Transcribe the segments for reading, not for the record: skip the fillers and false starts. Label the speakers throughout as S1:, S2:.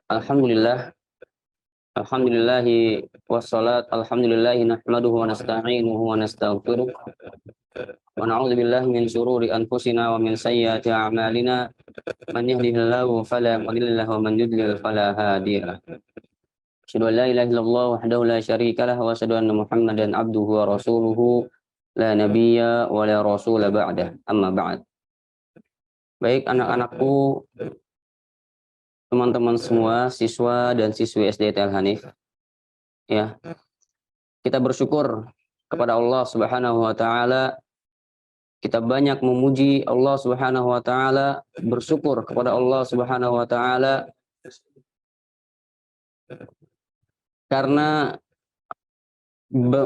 S1: Alhamdulillah, alhamdulillahi wassalat, alhamdulillahi nahmaduhu wa nasta'inuhu wa nastaghfiruh wa na'udzu billahi min syururi anfusina wa min sayyiati a'malina man yahdihillahu fala mudilla lahu wa man yudlil fala hadiya lahu. Asyhadu an la ilaha illallah wahdahu la syarika lahu wa asyhadu anna Muhammadan abduhu wa rasuluhu la nabiyya wa la rasula ba'dah. Amma ba'd. Baik anak-anakku, teman-teman semua, siswa dan siswi SD Tel Hanif, ya, kita bersyukur kepada Allah Subhanahu wa taala. Kita banyak memuji Allah Subhanahu wa taala, bersyukur kepada Allah Subhanahu wa taala karena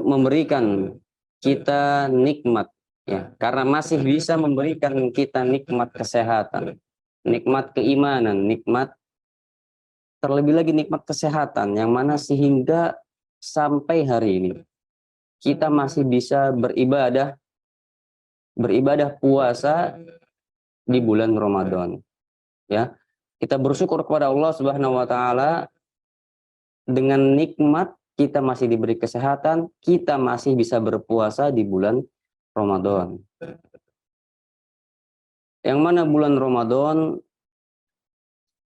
S1: memberikan kita nikmat, ya, karena masih bisa memberikan kita nikmat kesehatan, nikmat keimanan, nikmat terlebih lagi nikmat kesehatan, yang mana sehingga sampai hari ini kita masih bisa beribadah puasa di bulan Ramadan. Ya, kita bersyukur kepada Allah Subhanahu wa taala dengan nikmat kita masih diberi kesehatan, kita masih bisa berpuasa di bulan Ramadan. Yang mana bulan Ramadan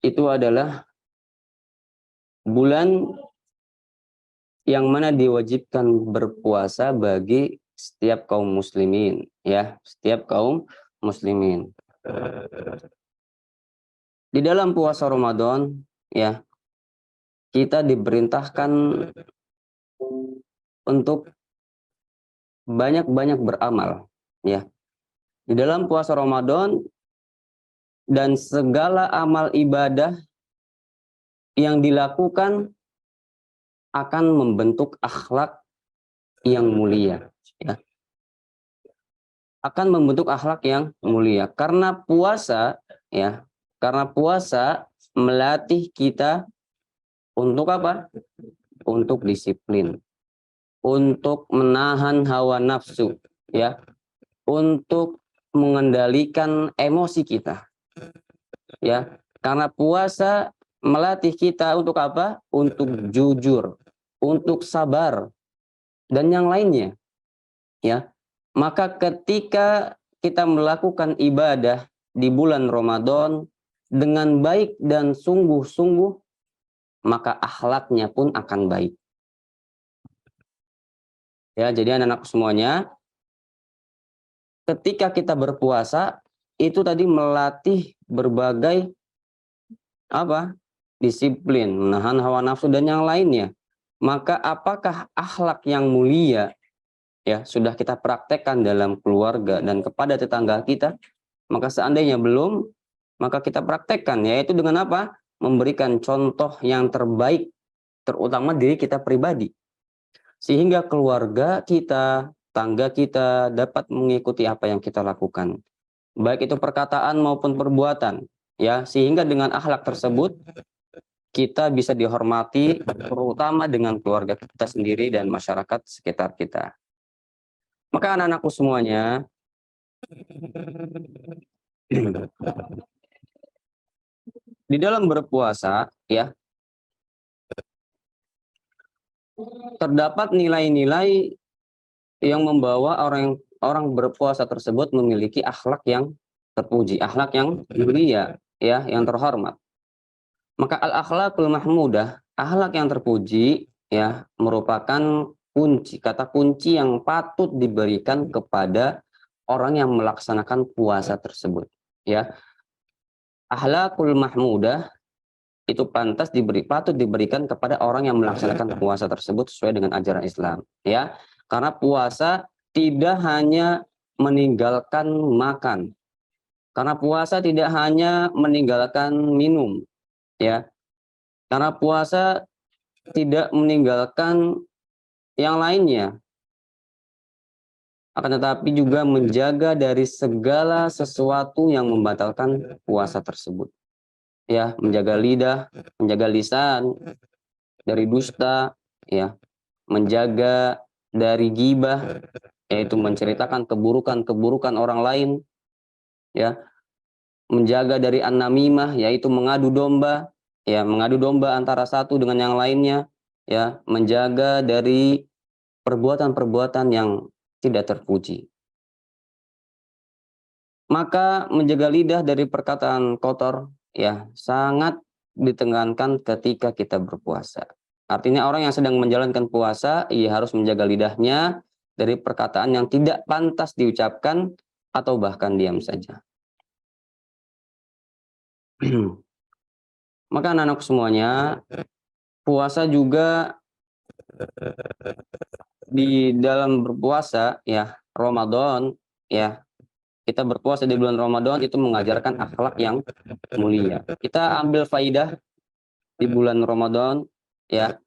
S1: itu adalah bulan yang mana diwajibkan berpuasa bagi setiap kaum muslimin, ya, setiap kaum muslimin. Di dalam puasa Ramadan, ya, kita diperintahkan untuk banyak-banyak beramal, ya. Di dalam puasa Ramadan dan segala amal ibadah yang dilakukan akan membentuk akhlak yang mulia, ya. Akan membentuk akhlak yang mulia karena puasa, ya. Karena puasa melatih kita untuk apa? Untuk disiplin, untuk menahan hawa nafsu, ya. Untuk mengendalikan emosi kita, ya. Karena puasa melatih kita untuk apa? Untuk jujur, untuk sabar, dan yang lainnya, ya. Maka ketika kita melakukan ibadah di bulan Ramadan dengan baik dan sungguh-sungguh, maka akhlaknya pun akan baik. Ya, jadi anak-anak semuanya, ketika kita berpuasa itu tadi melatih berbagai apa? Disiplin, menahan hawa nafsu dan yang lainnya. Maka apakah akhlak yang mulia, ya, sudah kita praktekkan dalam keluarga dan kepada tetangga kita? Maka seandainya belum, maka kita praktekkan, yaitu dengan apa? Memberikan contoh yang terbaik, terutama diri kita pribadi, sehingga keluarga kita, tangga kita dapat mengikuti apa yang kita lakukan, baik itu perkataan maupun perbuatan, ya, sehingga dengan akhlak tersebut kita bisa dihormati, terutama dengan keluarga kita sendiri dan masyarakat sekitar kita. Maka anak-anakku semuanya, di dalam berpuasa, ya, terdapat nilai-nilai yang membawa orang berpuasa tersebut memiliki akhlak yang terpuji, akhlak yang mulia, ya, yang terhormat. Maka al-akhlaqul mahmudah, akhlak yang terpuji, ya, merupakan kunci, kata kunci yang patut diberikan kepada orang yang melaksanakan puasa tersebut, ya. Akhlaqul mahmudah itu patut diberikan kepada orang yang melaksanakan puasa tersebut sesuai dengan ajaran Islam, ya. Karena puasa tidak hanya meninggalkan makan. Karena puasa tidak hanya meninggalkan minum, ya. Karena puasa tidak meninggalkan yang lainnya, akan tetapi juga menjaga dari segala sesuatu yang membatalkan puasa tersebut, ya. Menjaga lidah, menjaga lisan dari dusta, ya. Menjaga dari ghibah, yaitu menceritakan keburukan-keburukan orang lain, ya. Menjaga dari an-namimah, yaitu mengadu domba, ya, mengadu domba antara satu dengan yang lainnya, ya, menjaga dari perbuatan-perbuatan yang tidak terpuji. Maka menjaga lidah dari perkataan kotor, ya, sangat ditekankan ketika kita berpuasa. Artinya orang yang sedang menjalankan puasa, ia harus menjaga lidahnya dari perkataan yang tidak pantas diucapkan atau bahkan diam saja. Maka anak-anak semuanya, puasa juga di dalam berpuasa, ya, Ramadan, ya, kita berpuasa di bulan Ramadan itu mengajarkan akhlak yang mulia. Kita ambil faidah di bulan Ramadan, ya.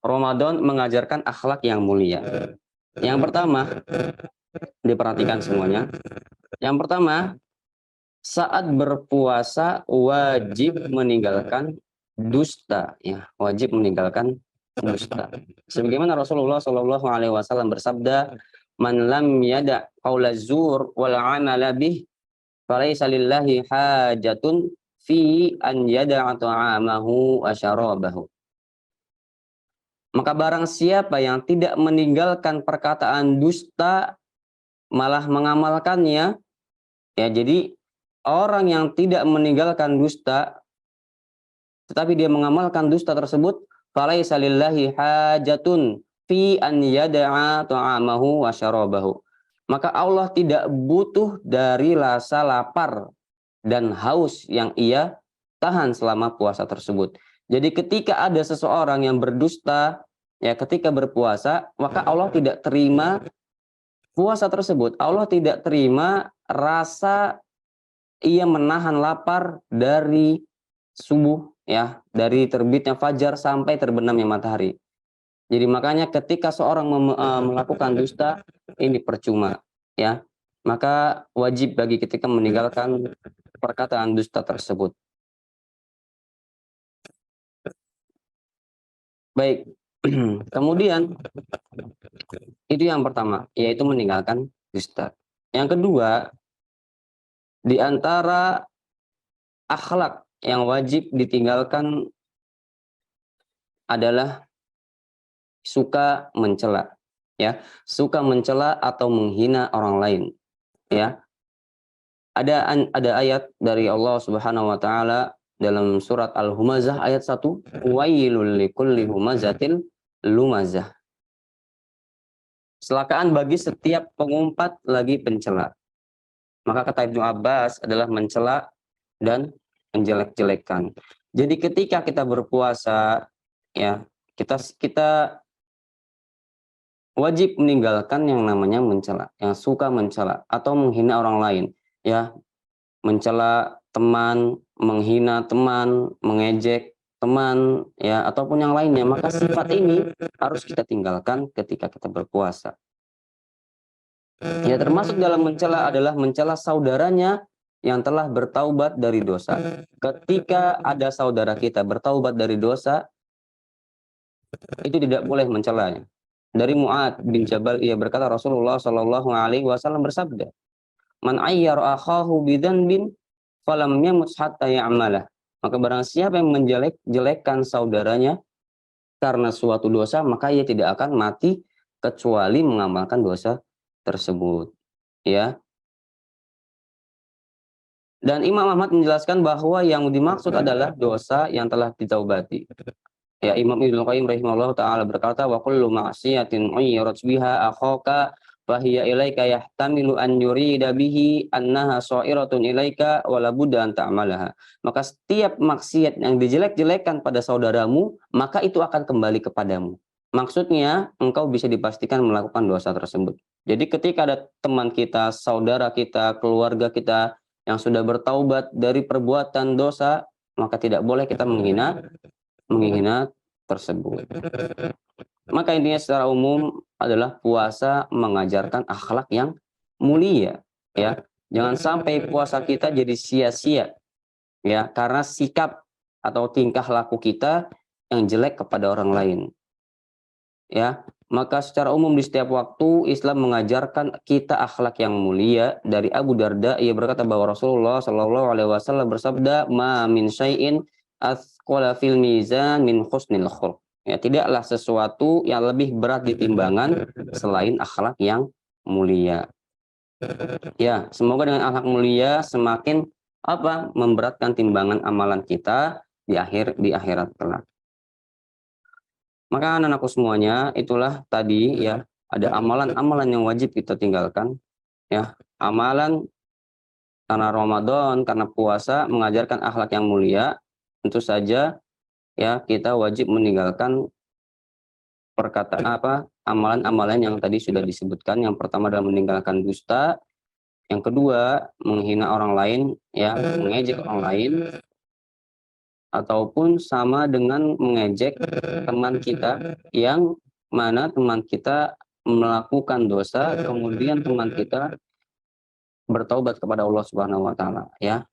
S1: Ramadan mengajarkan akhlak yang mulia. Yang pertama, diperhatikan semuanya. Yang pertama, saat berpuasa wajib meninggalkan dusta, ya, wajib meninggalkan dusta. Sebagaimana Rasulullah Shallallahu Alaihi Wasallam bersabda, "Man lam yada qaula zur wal amala bih, falaisa lillahi hajatun fi an yada'a ta'amahu wa syarabahu." Maka barang siapa yang tidak meninggalkan perkataan dusta malah mengamalkannya, ya, jadi orang yang tidak meninggalkan dusta tetapi dia mengamalkan dusta tersebut, falaisa lillahi hajatun fi an yada'a ta'amahu wa syarabahu. Maka Allah tidak butuh dari rasa lapar dan haus yang ia tahan selama puasa tersebut. Jadi ketika ada seseorang yang berdusta, ya, ketika berpuasa, maka Allah tidak terima puasa tersebut. Allah tidak terima rasa ia menahan lapar dari subuh, ya, dari terbitnya fajar sampai terbenamnya matahari. Jadi makanya ketika seorang melakukan dusta, ini percuma, ya. Maka wajib bagi ketika meninggalkan perkataan dusta tersebut. Baik, kemudian itu yang pertama, yaitu meninggalkan dusta. Yang kedua, di antara akhlak yang wajib ditinggalkan adalah suka mencela, ya, suka mencela atau menghina orang lain, ya. Ada ayat dari Allah Subhanahu wa taala dalam surat Al-Humazah ayat 1, wailul likulli humazatil lumazah. Celakaan bagi setiap pengumpat lagi pencela. Maka kata Ibnu Abbas adalah mencela dan menjelek-jelekan. Jadi ketika kita berpuasa, ya, kita wajib meninggalkan yang namanya mencela, yang suka mencela atau menghina orang lain, ya, mencela teman, menghina teman, mengejek teman, ya, ataupun yang lainnya. Maka sifat ini harus kita tinggalkan ketika kita berpuasa. Ya, termasuk dalam mencela adalah mencela saudaranya yang telah bertaubat dari dosa. Ketika ada saudara kita bertaubat dari dosa, itu tidak boleh mencelanya. Dari Mu'ad bin Jabal, ia berkata, Rasulullah Shallallahu Alaihi Wasallam bersabda, "Man ayyar akhahu bidzanbin falam yamut hatta ya'malah." Maka barang siapa yang menjelek-jelekkan saudaranya karena suatu dosa, maka ia tidak akan mati kecuali mengamalkan dosa tersebut, ya. Dan Imam Ahmad menjelaskan bahwa yang dimaksud adalah dosa yang telah ditaubati. Ya, Imam Ibnu Qayyim rahimahullah taala berkata, wa kullu ma'siyatin uyyirat biha akhaka fahiya ilaika yahtamilu an yurida bihi annaha sha'iratun ilaika wa la budda an ta'malaha. Maka setiap maksiat yang dijelek-jelekkan pada saudaramu, maka itu akan kembali kepadamu. Maksudnya, engkau bisa dipastikan melakukan dosa tersebut. Jadi ketika ada teman kita, saudara kita, keluarga kita yang sudah bertaubat dari perbuatan dosa, maka tidak boleh kita menghina tersebut. Maka intinya secara umum adalah puasa mengajarkan akhlak yang mulia, ya. Jangan sampai puasa kita jadi sia-sia, ya, karena sikap atau tingkah laku kita yang jelek kepada orang lain, ya. Maka secara umum di setiap waktu Islam mengajarkan kita akhlak yang mulia. Dari Abu Darda, ia berkata bahwa Rasulullah Shallallahu Alaihi Wasallam bersabda, "Ma min syai'in athqala fil mizan min husnil khuluq. Ya, tidaklah sesuatu yang lebih berat di timbangan selain akhlak yang mulia. Ya, semoga dengan akhlak mulia semakin memberatkan timbangan amalan kita di akhirat kelak. Maka anak-anakku semuanya, itulah tadi ya, ada amalan-amalan yang wajib kita tinggalkan. Ya, amalan karena Ramadan, karena puasa mengajarkan akhlak yang mulia, tentu saja ya kita wajib meninggalkan amalan-amalan yang tadi sudah disebutkan. Yang pertama adalah meninggalkan dusta, yang kedua menghina orang lain, ya, mengejek orang lain, ataupun sama dengan mengejek teman kita yang mana teman kita melakukan dosa, kemudian teman kita bertaubat kepada Allah Subhanahu wa taala, ya.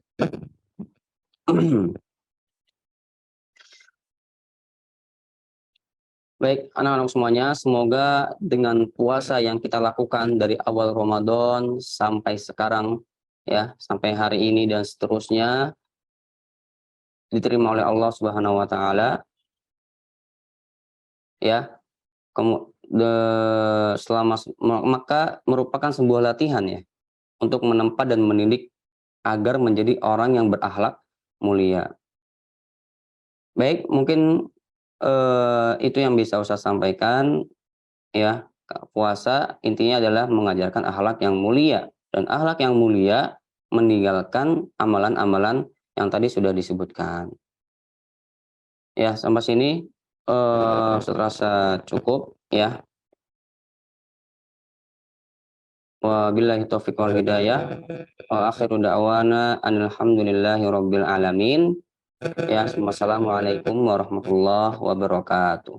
S1: Baik, anak-anak semuanya, semoga dengan puasa yang kita lakukan dari awal Ramadan sampai sekarang, ya, sampai hari ini dan seterusnya, diterima oleh Allah Subhanahu wa taala, ya. Maka merupakan sebuah latihan ya untuk menempa dan mendidik agar menjadi orang yang berakhlak mulia. Baik, mungkin itu yang bisa Ustaz sampaikan ya. Puasa intinya adalah mengajarkan akhlak yang mulia, dan akhlak yang mulia meninggalkan amalan-amalan yang tadi sudah disebutkan. Ya, sampai sini terasa cukup ya. Wabillahi taufiq wal hidayah. Wa akhiru da'wana alhamdulillahi rabbil alamin. Ya, wassalamualaikum warahmatullahi wabarakatuh.